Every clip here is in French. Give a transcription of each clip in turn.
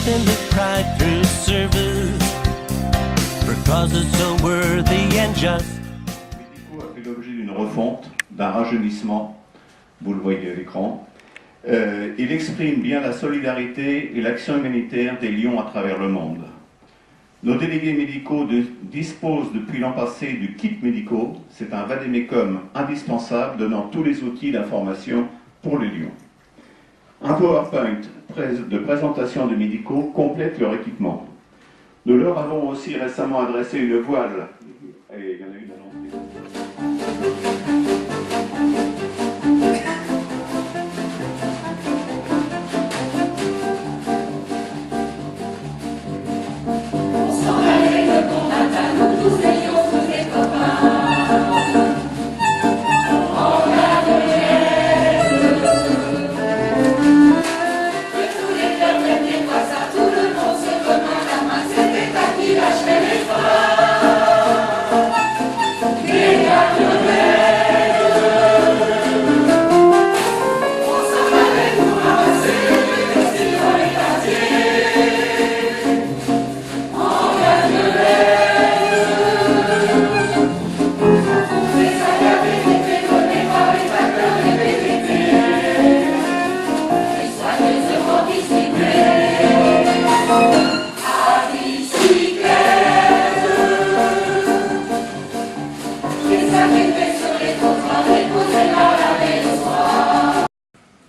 nothing but pride through service, for causes so worthy and just. Medico a fait l'objet d'une refonte, d'un rajeunissement, vous le voyez à l'écran. Il exprime bien la solidarité et l'action humanitaire des Lions à travers le monde. Nos délégués médicaux disposent depuis l'an passé du kit médicaux. C'est un vade-mecum indispensable donnant tous les outils d'information pour les Lions. Un PowerPoint de présentation de médicaux complète leur équipement. Nous leur avons aussi récemment adressé une voile. Et il y en a une annoncée.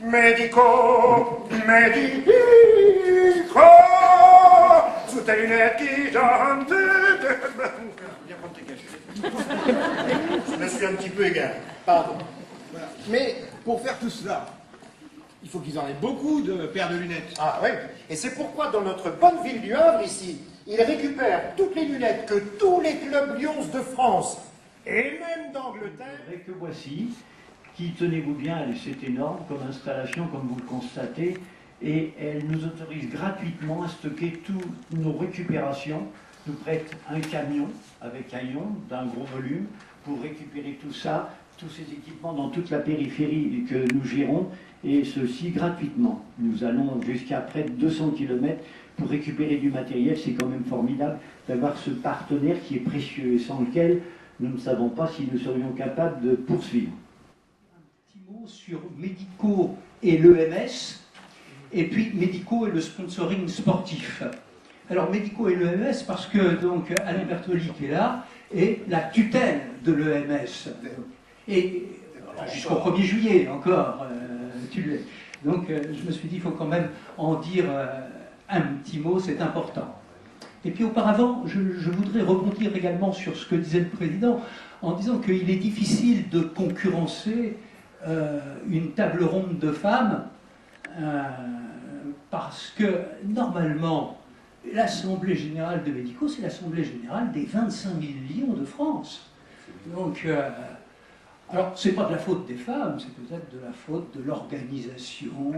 Medico, medico, sous tes lunettes qui chantent. Bien prendre tes cachets. Je me suis un petit peu égaré. Pardon. Voilà. Mais pour faire tout cela, il faut qu'ils en aient beaucoup de paires de lunettes. Ah oui, et c'est pourquoi dans notre bonne ville du Havre ici, ils récupèrent toutes les lunettes que tous les clubs Lions de France et même d'Angleterre. Et que voici, qui, tenez-vous bien, c'est énorme comme installation, comme vous le constatez, et elle nous autorise gratuitement à stocker toutes nos récupérations, nous prête un camion avec un ion d'un gros volume pour récupérer tout ça, tous ces équipements dans toute la périphérie que nous gérons, et ceci gratuitement. Nous allons jusqu'à près de 200 km pour récupérer du matériel. C'est quand même formidable d'avoir ce partenaire qui est précieux et sans lequel nous ne savons pas si nous serions capables de poursuivre. Sur Medico et l'EMS, et puis Medico et le sponsoring sportif. Alors Medico et l'EMS parce que donc Alain Bertoli qui est là est la tutelle de l'EMS. Et jusqu'au 1er juillet encore. Donc je me suis dit il faut quand même en dire un petit mot, c'est important. Et puis auparavant, je voudrais rebondir également sur ce que disait le Président en disant qu'il est difficile de concurrencer une table ronde de femmes parce que normalement l'Assemblée Générale de Medico c'est l'Assemblée Générale des 25 millions de France. Donc alors c'est pas de la faute des femmes, c'est peut-être de la faute de l'organisation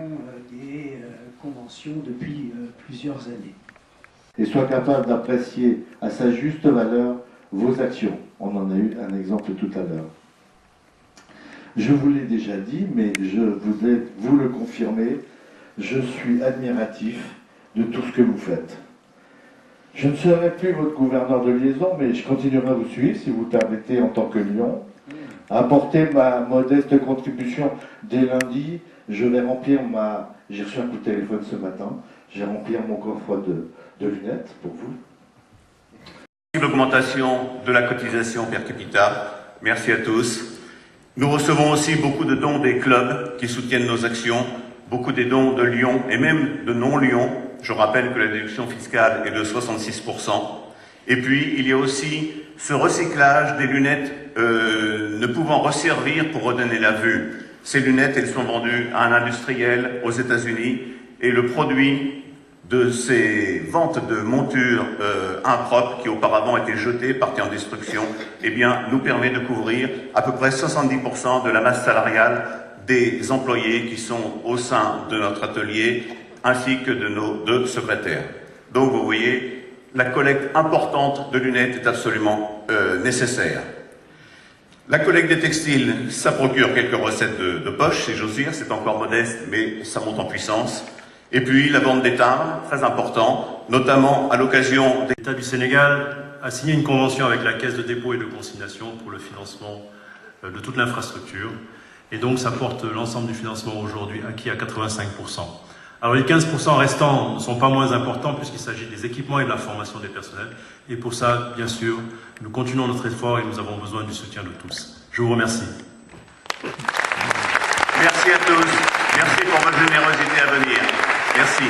des conventions depuis plusieurs années. Et soit capable d'apprécier à sa juste valeur vos actions. On en a eu un exemple tout à l'heure. Je vous l'ai déjà dit, mais je voudrais vous le confirmer, je suis admiratif de tout ce que vous faites. Je ne serai plus votre gouverneur de liaison, mais je continuerai à vous suivre, si vous le permettez, en tant que Lyon. Apporter ma modeste contribution dès lundi, je vais remplir ma... J'ai reçu un coup de téléphone ce matin, j'ai rempli mon coffre de lunettes pour vous. L'augmentation de la cotisation per capita, merci à tous. Nous recevons aussi beaucoup de dons des clubs qui soutiennent nos actions, beaucoup des dons de Lyon et même de non-Lyon. Je rappelle que la déduction fiscale est de 66%. Et puis, il y a aussi ce recyclage des lunettes ne pouvant resservir pour redonner la vue. Ces lunettes, elles sont vendues à un industriel aux États-Unis et le produit de ces ventes de montures impropres qui auparavant étaient jetées, parties en destruction, eh bien, nous permet de couvrir à peu près 70% de la masse salariale des employés qui sont au sein de notre atelier, ainsi que de nos 2 secrétaires. Donc, vous voyez, la collecte importante de lunettes est absolument nécessaire. La collecte des textiles, ça procure quelques recettes de poche, si j'ose dire, c'est encore modeste, mais ça monte en puissance. Et puis la vente des timbres, très important, notamment à l'occasion des... L'État du Sénégal a signé une convention avec la Caisse de dépôt et de consignation pour le financement de toute l'infrastructure. Et donc ça porte l'ensemble du financement aujourd'hui acquis à 85%. Alors les 15% restants ne sont pas moins importants puisqu'il s'agit des équipements et de la formation des personnels. Et pour ça, bien sûr, nous continuons notre effort et nous avons besoin du soutien de tous. Je vous remercie. Merci à tous. Merci pour votre générosité à venir. Merci.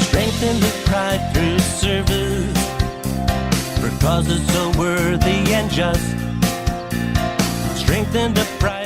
Strengthen the pride through service, for causes so worthy and just. Strengthen the pride.